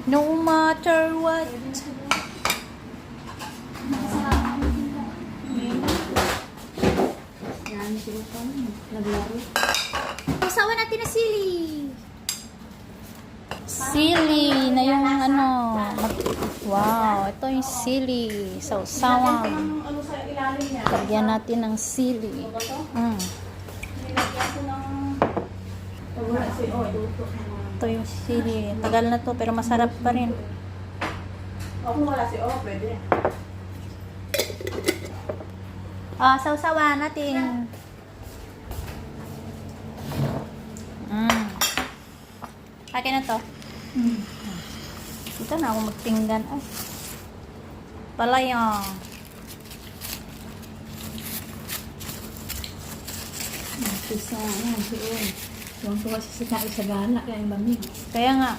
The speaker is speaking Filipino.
No matter what. Yan, sila pa. Naglaro. Usawa natin na sili. Sili na yung ano. Wow, ito yung sili. Sausawan. Ano sa ilalim niya? Lagyan natin ng sili. Mm. Nilagyan ko ng... Wala si duto. Ito yung sili. Tagal na to pero masarap pa rin. Kung wala si pwede. Sausawan natin. Akin na to. Dito na ako magtinggan. Ay. Palayang. Isa, yan, si Tuwang-tuwa siya sa gala, kaya yung bamig. Kaya nga,